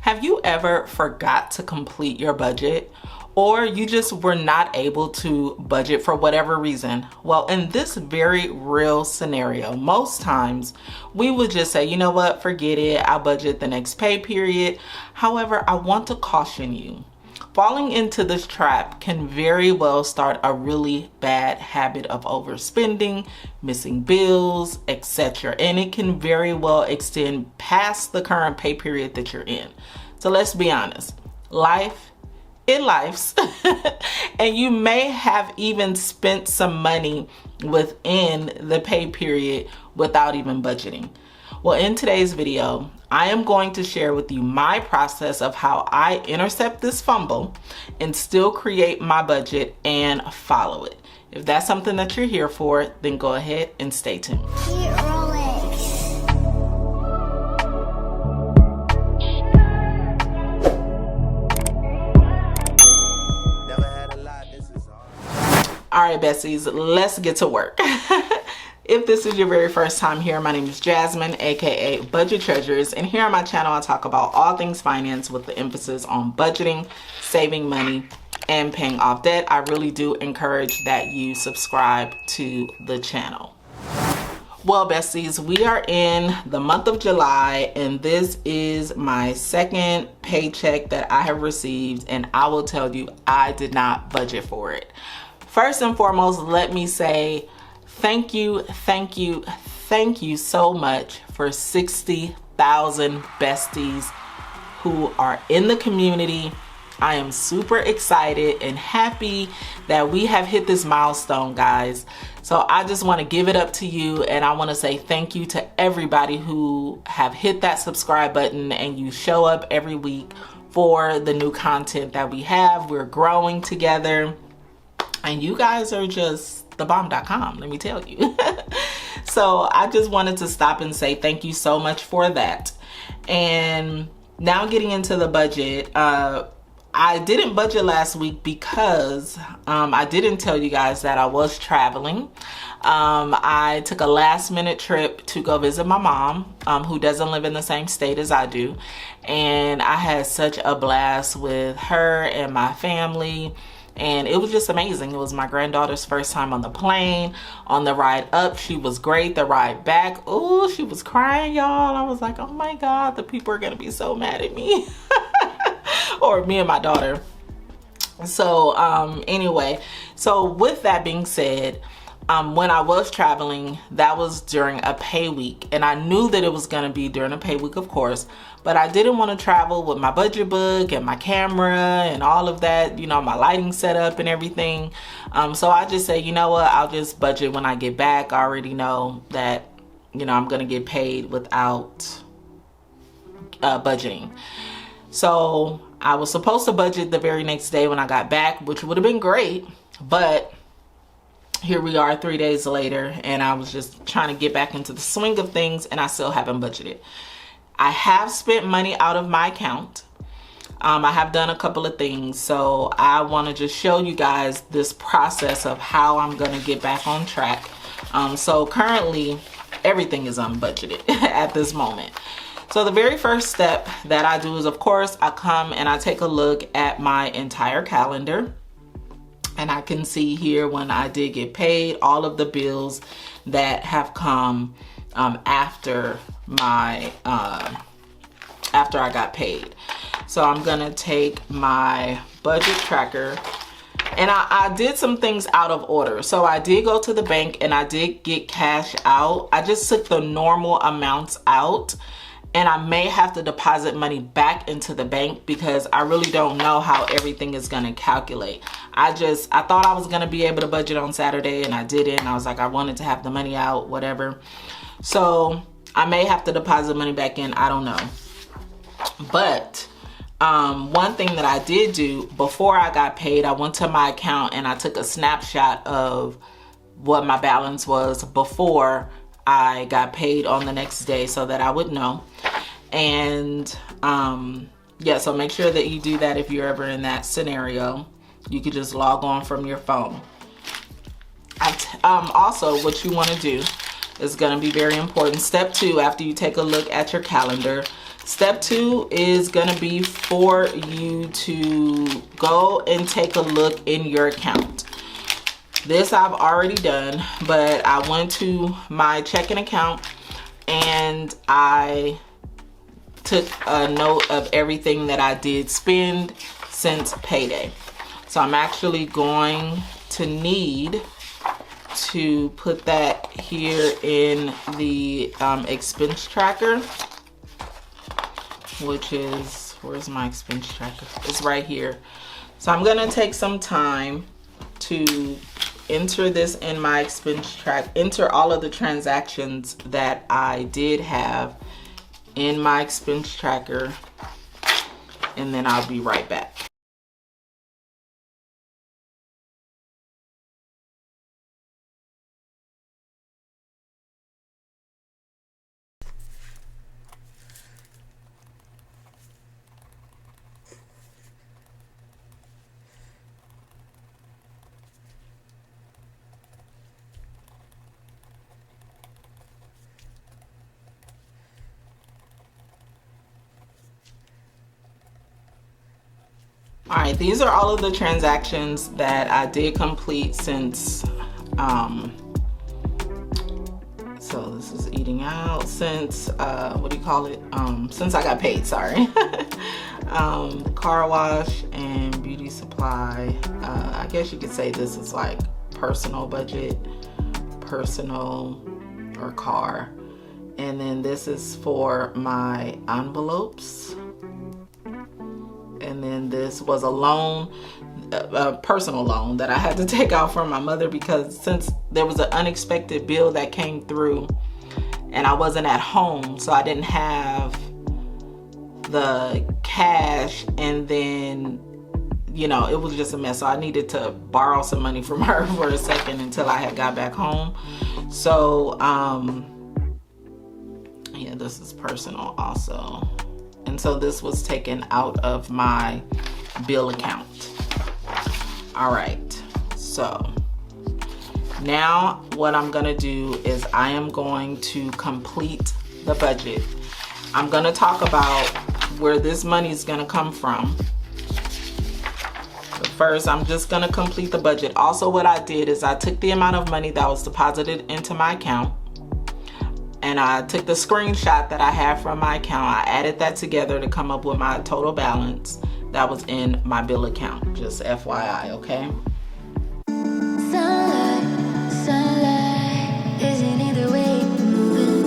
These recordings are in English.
Have you ever forgot to complete your budget? Or you just were not able to budget for whatever reason? Well, in this very real scenario, most times we would just say, you know what, forget it, I'll budget the next pay period. However, I want to caution you. Falling into this trap can very well start a really bad habit of overspending, missing bills, etc. And it can very well extend past the current pay period that you're in. So let's be honest, life and you may have even spent some money within the pay period without even budgeting. Well, in today's video, I am going to share with you my process of how I intercept this fumble and still create my budget and follow it. If that's something that you're here for, then go ahead and stay tuned. All right, Bessies, let's get to work. If this is your very first time here, my name is Jasmine, aka Budget Treasures, and here on my channel I talk about all things finance with the emphasis on budgeting, saving money, and paying off debt. I really do encourage that you subscribe to the channel. Well, Besties, we are in the month of July, and this is my second paycheck that I have received, and I will tell you, I did not budget for it. First and foremost, let me say thank you so much for 60,000 besties who are in the community. I am super excited and happy that we have hit this milestone, guys. So I just want to give it up to you, and I want to say thank you to everybody who have hit that subscribe button and you show up every week for the new content that we have. We're growing together, and you guys are just thebomb.com, let me tell you. So I just wanted to stop and say thank you so much for that. And now getting into the budget, I didn't budget last week because I didn't tell you guys that I was traveling. I took a last minute trip to go visit my mom, who doesn't live in the same state as I do. And I had such a blast with her and my family. And it was just amazing. It was my granddaughter's first time on the plane. On the ride up, she was great. The ride back, oh, she was crying, y'all. I was like, oh my God, the people are gonna be so mad at me. Or me and my daughter. So anyway, so with that being said, when I was traveling, that was during a pay week, and I knew that it was going to be during a pay week, of course, but I didn't want to travel with my budget book and my camera and all of that, you know, my lighting setup and everything. So I just say, you know what, I'll just budget when I get back. I already know that, you know, I'm going to get paid without budgeting. So I was supposed to budget the very next day when I got back, which would have been great, but here we are 3 days later, and I was just trying to get back into the swing of things, and I still haven't budgeted. I have spent money out of my account. I have done a couple of things, so I want to just show you guys this process of how I'm going to get back on track. So currently, everything is unbudgeted at this moment. So the very first step that I do is, of course, I come and I take a look at my entire calendar. And I can see here when I did get paid, all of the bills that have come after I got paid. So I'm gonna take my budget tracker, and I did some things out of order. So I did go to the bank and I did get cash out. I just took the normal amounts out, and I may have to deposit money back into the bank because I really don't know how everything is gonna calculate. I thought I was gonna be able to budget on Saturday, and I didn't. I was like, I wanted to have the money out, whatever. So I may have to deposit money back in, I don't know. But one thing that I did do before I got paid, I went to my account and I took a snapshot of what my balance was before I got paid on the next day so that I would know. And yeah, so make sure that you do that if you're ever in that scenario. You could just log on from your phone. Also, what you want to do is going to be very important. Step 2, after you take a look at your calendar, Step 2 is going to be for you to go and take a look in your account. This I've already done, but I went to my checking account and I took a note of everything that I did spend since payday. So I'm actually going to need to put that here in the expense tracker, which is, where's my expense tracker? It's right here. So I'm gonna take some time to enter this in my expense track, enter all of the transactions that I did have in my expense tracker, and then I'll be right back. All right, these are all of the transactions that I did complete since, so this is eating out, since, what do you call it? Since I got paid, sorry. Car wash and beauty supply. I guess you could say this is like personal budget, personal or car. And then this is for my envelopes. And then this was a loan, a personal loan that I had to take out from my mother because since there was an unexpected bill that came through and I wasn't at home, so I didn't have the cash, and then, you know, it was just a mess. So I needed to borrow some money from her for a second until I had got back home. So, yeah, this is personal also. And so this was taken out of my bill account. All right, so now what I'm gonna do is I am going to complete the budget. I'm gonna talk about where this money is gonna come from. But first, I'm just gonna complete the budget. Also, what I did is I took the amount of money that was deposited into my account, and I took the screenshot that I have from my account. I added that together to come up with my total balance that was in my bill account. Just FYI, okay? Sunlight, sunlight, isn't it the way you're moving?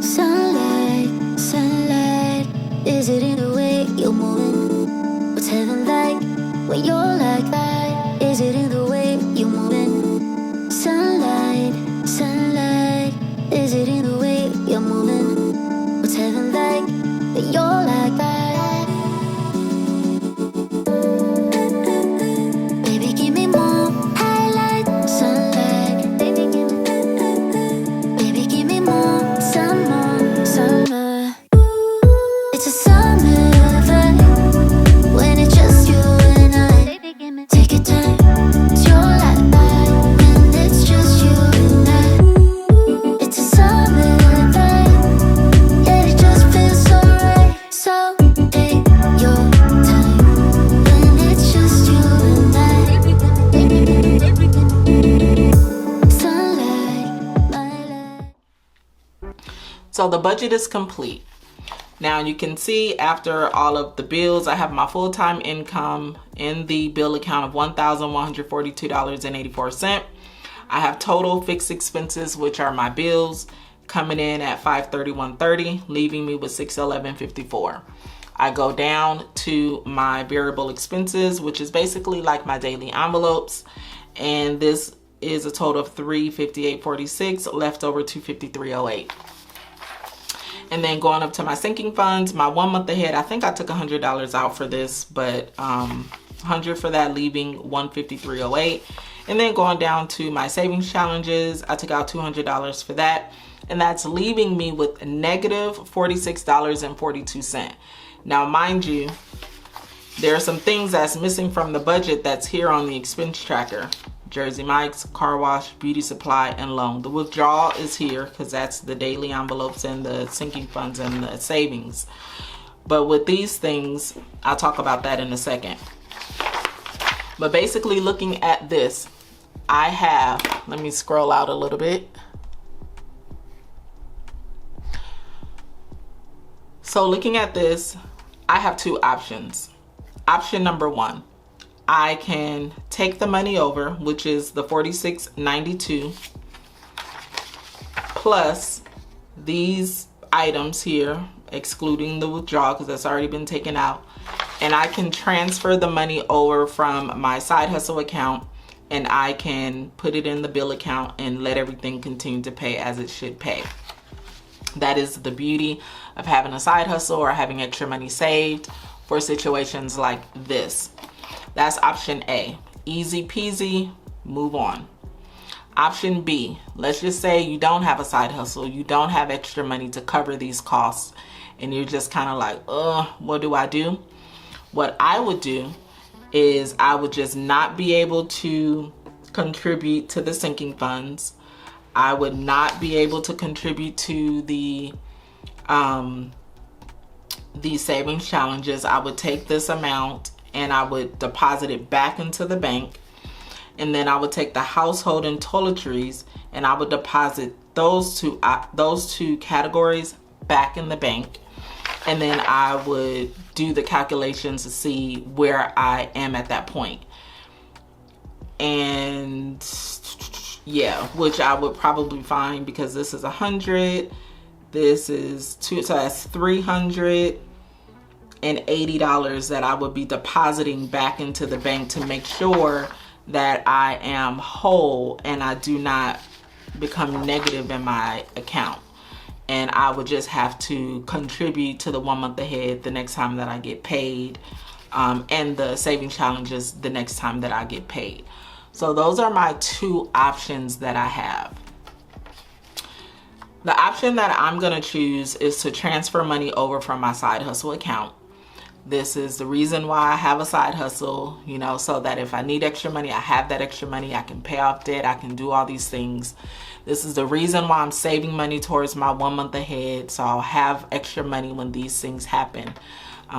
Sunlight, sunlight, is it in the way you're moving? What's heaven like when you're like that? Is it in the way you're moving? Sunlight, sunlight, is it in the way you're moving? What's heaven like when you're like that? Baby, give me more highlight, sunlight. Baby, give me more, some more, summer. It's a summer vibe when it's just you and I. Take your time. So the budget is complete. Now you can see after all of the bills, I have my full-time income in the bill account of $1,142.84. I have total fixed expenses, which are my bills, coming in at $531.30, leaving me with $611.54. I go down to my variable expenses, which is basically like my daily envelopes, and this is a total of $358.46, left over $253.08. And then going up to my sinking funds, my 1 month ahead, I think I took $100 out for this, but $100 for that, leaving $153.08. And then going down to my savings challenges, I took out $200 for that, and that's leaving me with negative $46.42. Now, mind you, there are some things that's missing from the budget that's here on the expense tracker. Jersey Mike's, car wash, beauty supply, and loan. The withdrawal is here because that's the daily envelopes and the sinking funds and the savings. But with these things, I'll talk about that in a second. But basically looking at this, I have, let me scroll out a little bit. So looking at this, I have two options. Option number one, I can take the money over, which is the $46.92 plus these items here, excluding the withdrawal because that's already been taken out. And I can transfer the money over from my side hustle account, and I can put it in the bill account and let everything continue to pay as it should pay. That is the beauty of having a side hustle or having extra money saved for situations like this. That's option A. Easy peasy, move on. Option B, let's just say you don't have a side hustle, you don't have extra money to cover these costs, and you're just kind of like, what do I do? What I would do is I would just not be able to contribute to the sinking funds. I would not be able to contribute to the savings challenges. I would take this amount and I would deposit it back into the bank. And then I would take the household and toiletries and I would deposit those two categories back in the bank. And then I would do the calculations to see where I am at that point. And yeah, which I would probably find, because this is 100, this is so that's $380 that I would be depositing back into the bank to make sure that I am whole and I do not become negative in my account. And I would just have to contribute to the 1 month ahead the next time that I get paid, and the saving challenges the next time that I get paid. So those are my two options that I have. The option that I'm gonna choose is to transfer money over from my side hustle account. This is the reason why I have a side hustle, you know, so that if I need extra money, I have that extra money. I can pay off debt, I can do all these things. This is the reason why I'm saving money towards my 1 month ahead, so I'll have extra money when these things happen.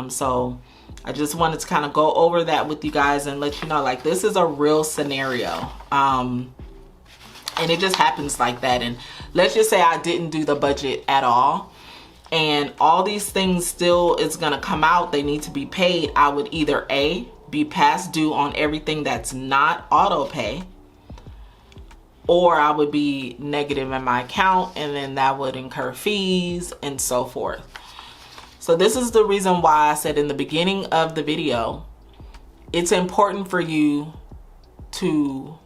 So I just wanted to kind of go over that with you guys and let you know, like, this is a real scenario. And it just happens like that. And let's just say I didn't do the budget at all, and all these things still is gonna come out, they need to be paid. I would either A, be past due on everything that's not auto pay, or I would be negative in my account, and then that would incur fees and so forth. So this is the reason why I said in the beginning of the video, it's important for you to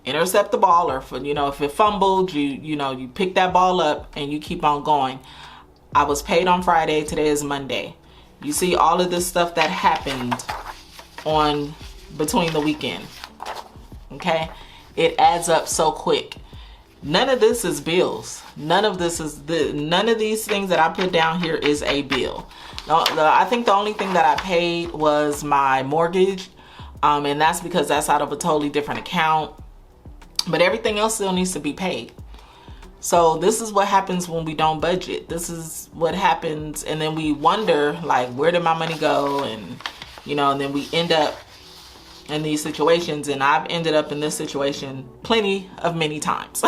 intercept the ball, or for, you know, if it fumbled, you pick that ball up and you keep on going. I was paid on Friday, today is Monday. You see all of this stuff that happened on between the weekend, okay? It adds up so quick. None of this is bills. None of these things that I put down here is a bill. I think the only thing that I paid was my mortgage, and that's because that's out of a totally different account. But everything else still needs to be paid. So this is what happens when we don't budget. This is what happens, and then we wonder, like, where did my money go? And and then we end up in these situations, and I've ended up in this situation many times.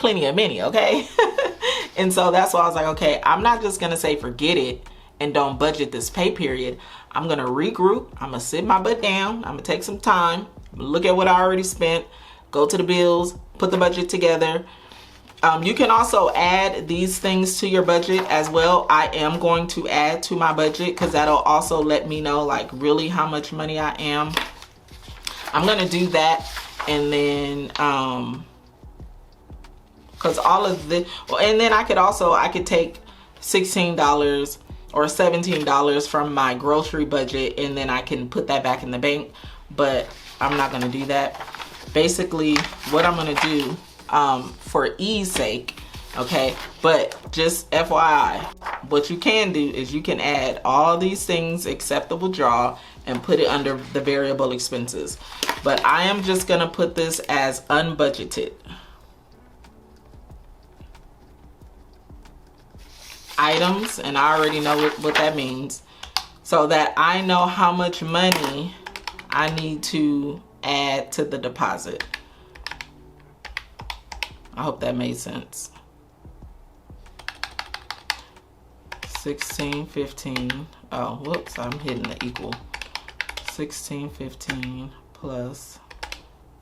Many, okay? And so that's why I was like, okay, I'm not just gonna say forget it and don't budget this pay period. I'm gonna regroup, I'm gonna sit my butt down, I'm gonna take some time, look at what I already spent, go to the bills, put the budget together. You can also add these things to your budget as well. I am going to add to my budget because that'll also let me know, like, really how much money I am. I'm gonna do that, and then because all of the, and then I could take $16 or $17 from my grocery budget, and then I can put that back in the bank, but I'm not gonna do that. Basically, what I'm gonna do, for ease sake, Okay, but just FYI, what you can do is you can add all these things except the withdrawal and put it under the variable expenses. But I am just gonna put this as unbudgeted items, and I already know what that means, so that I know how much money I need to add to the deposit. I hope that made sense. 1615. Oh, whoops, I'm hitting the equal. 1615 plus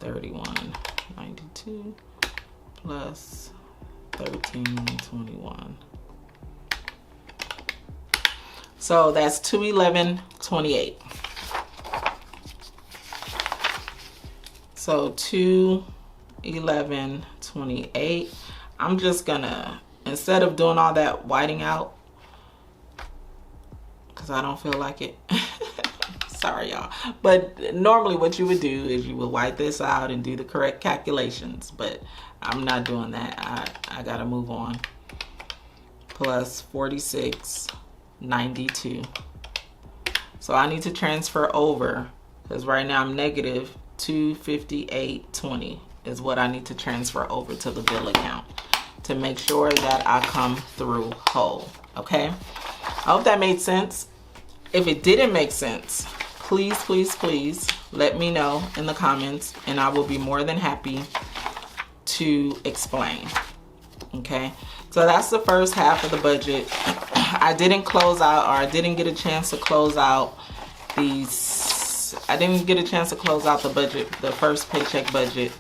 3192 plus 1321. So that's 211.28. So 211.28. I'm just gonna, instead of doing all that whiting out, because I don't feel like it. Sorry, y'all. But normally what you would do is you would white this out and do the correct calculations. But I'm not doing that. I gotta move on. Plus 46.92. So I need to transfer over, because right now I'm negative 258.20 is what I need to transfer over to the bill account to make sure that I come through whole. Okay? I hope that made sense. If it didn't make sense, please, please, please let me know in the comments, and I will be more than happy to explain. Okay, so that's the first half of the budget. I didn't close out, or I didn't get a chance to close out these. I didn't get a chance to close out the budget, the first paycheck budget.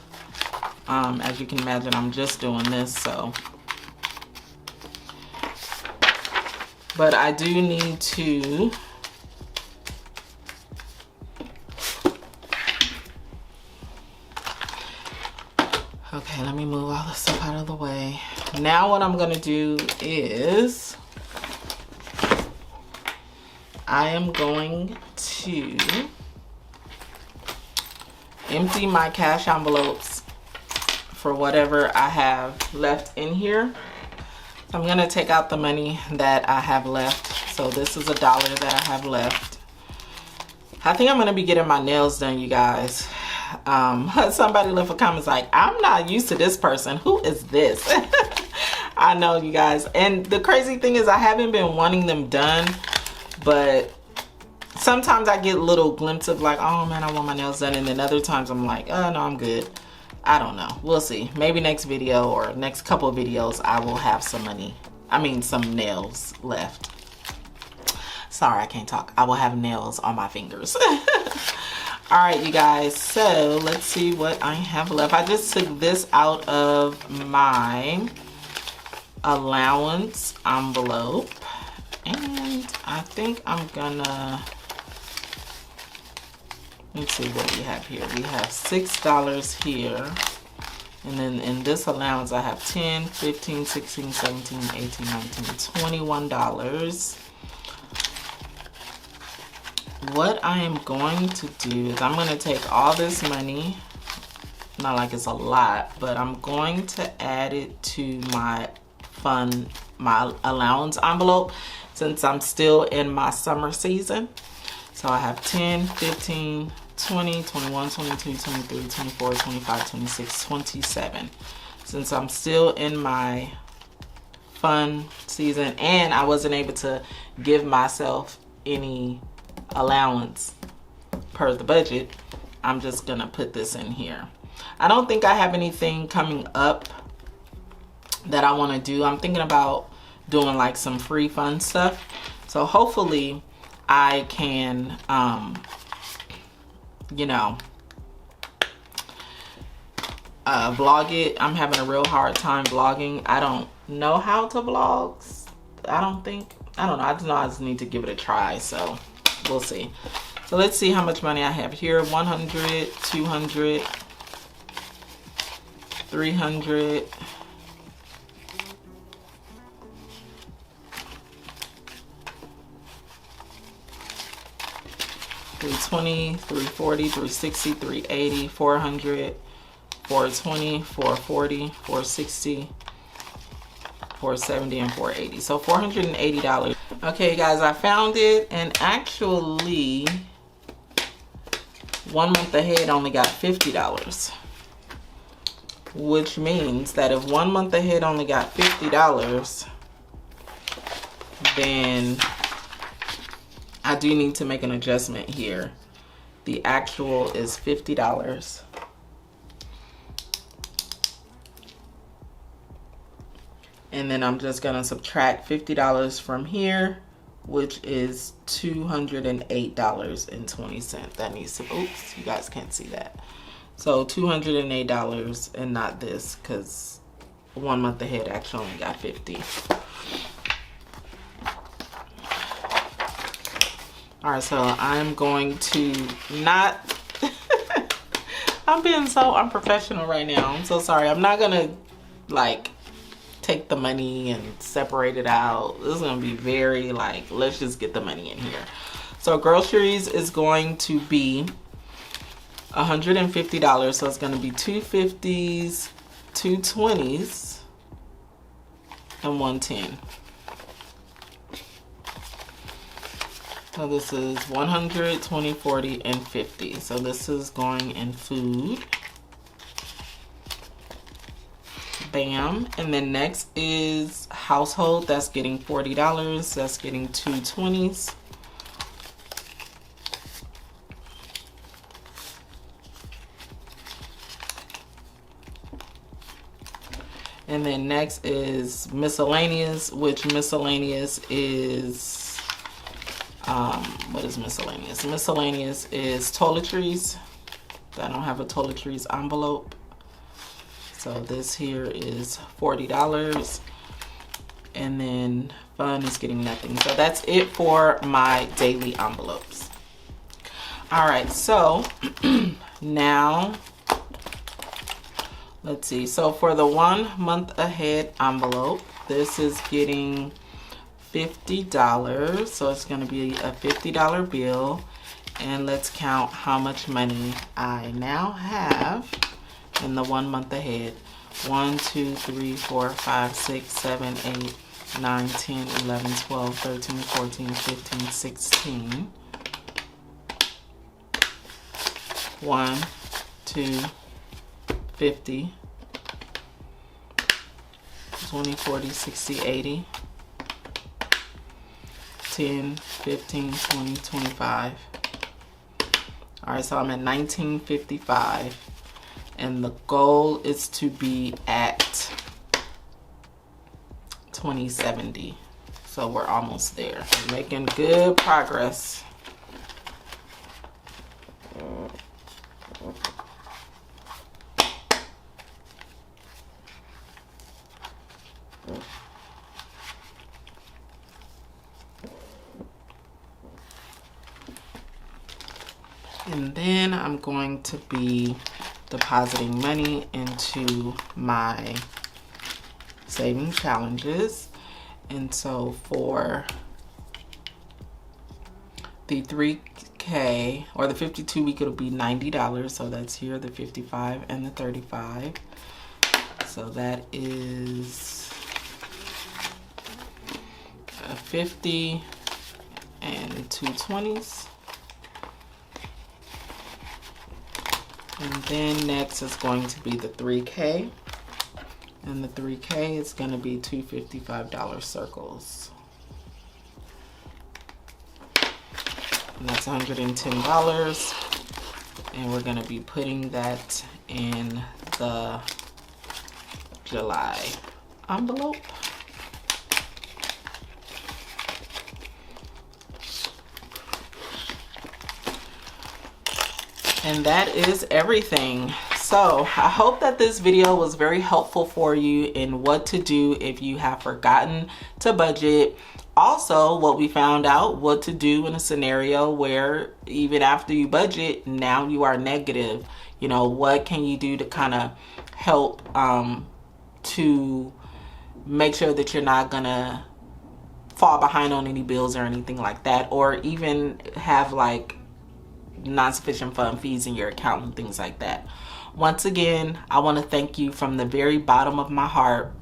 As you can imagine, I'm just doing this, so. But I do need to okay, let me move all this stuff out of the way. Now what I'm gonna do is I am going to empty my cash envelopes for whatever I have left in here. So I'm gonna take out the money that I have left. So this is $1 that I have left. I think I'm gonna be getting my nails done, you guys. Somebody left a comment like, I'm not used to this person. Who is this? I know, you guys. And the crazy thing is I haven't been wanting them done, but sometimes I get little glimpses of like, oh man, I want my nails done. And then other times I'm like, oh no, I'm good. I don't know. We'll see. Maybe next video or next couple of videos, I will have some nails left. Sorry, I can't talk. I will have nails on my fingers. All right, you guys, so let's see what I have left. I just took this out of my allowance envelope, and I think I'm gonna, let's see what we have here. We have $6 here, and then in this allowance I have $10, $15, $16, $17, $18, $19, $21. What I am going to do is I'm going to take all this money, not like it's a lot, but I'm going to add it to my allowance envelope since I'm still in my summer season. So I have 10, 15, 20, 21, 22, 23, 24, 25, 26, 27. Since I'm still in my fun season and I wasn't able to give myself any allowance per the budget, I'm just gonna put this in here. I don't think I have anything coming up that I want to do. I'm thinking about doing like some free fun stuff, so hopefully I can you know, vlog it. I'm having a real hard time vlogging. I don't know how to vlog. I don't know. I just know I just need to give it a try, so we'll see. So let's see how much money I have here. 100, 200, 300, 320, 340, 360, 380, 400, 420, 440, 460, 470 and 480. So $480. Okay guys, I found it, and actually 1 month ahead only got $50. Which means that if 1 month ahead only got $50, then I do need to make an adjustment here. The actual is $50. And then I'm just gonna subtract $50 from here, which is $208.20. That needs to, oops, you guys can't see that. So $208 and not this, because 1 month ahead actually only got 50. All right, so I'm going to not, I'm being so unprofessional right now. I'm so sorry. I'm not gonna like take the money and separate it out. This is gonna be very like, let's just get the money in here. So groceries is going to be $150. So it's gonna be 2 50s, 2 20s, and 110. So this is 100, 20, 40, and 50. So this is going in food. Bam. And then next is household. That's getting $40. That's getting 2 20s. And then next is miscellaneous, which miscellaneous is what is miscellaneous? Miscellaneous is toiletries. I don't have a toiletries envelope. So this here is $40. And then fun is getting nothing. So that's it for my daily envelopes. All right, so now let's see. So for the 1 month ahead envelope, this is getting $50. So it's going to be a $50 bill. And let's count how much money I now have in the 1 month ahead. 1, 2, 3, 4, 5, 6, 7, 8, 9, 10, 11, 12, 13, 14, 15, 16. 1, 2, 50, 20, 40, 60, 80. 10, 15, 20, 25. All right, so I'm at 1955, and the goal is to be at 2070. So we're almost there. We're making good progress. And then I'm going to be depositing money into my saving challenges. And so for the 3K or the 52 week, it'll be $90. So that's here, the 55 and the 35. So that is a 50 and 2 20s. And then next is going to be the 3K. And the 3K is going to be two $55 circles. And that's $110. And we're going to be putting that in the July envelope. And that is everything. So I hope that this video was very helpful for you in what to do if you have forgotten to budget. Also, what we found out, what to do in a scenario where even after you budget, now you are negative. You know, what can you do to kind of help to make sure that you're not gonna fall behind on any bills or anything like that, or even have like non-sufficient fund fees in your account and things like that. Once again, I want to thank you from the very bottom of my heart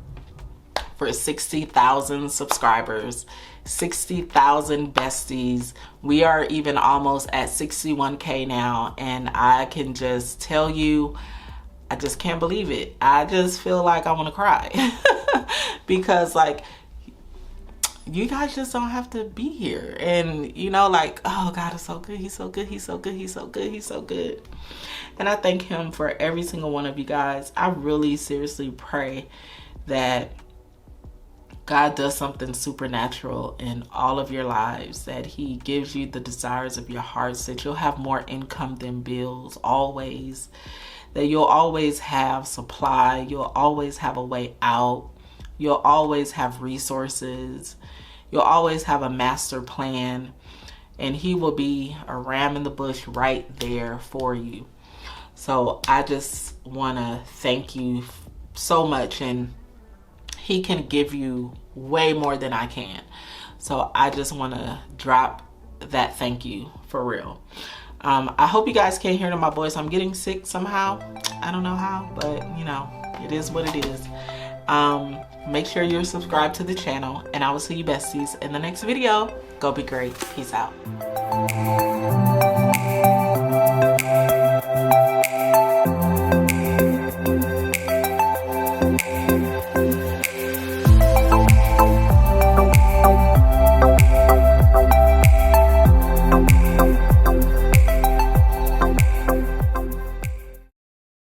for 60,000 subscribers, 60,000 besties. We are even almost at 61K now, and I can just tell you, I just can't believe it. I just feel like I want to cry because like, you guys just don't have to be here. And you know, like, oh, God is so good. He's so good. He's so good. He's so good. He's so good. And I thank him for every single one of you guys. I really seriously pray that God does something supernatural in all of your lives, that he gives you the desires of your hearts, that you'll have more income than bills always, that you'll always have supply, you'll always have a way out, you'll always have resources, you'll always have a master plan, and he will be a ram in the bush right there for you. So I just want to thank you so much, and he can give you way more than I can. So I just want to drop that thank you for real. I hope you guys can't hear my voice. I'm getting sick somehow. I don't know how, but you know, it is what it is. Make sure you're subscribed to the channel, and I will see you besties in the next video. Go be great. Peace out.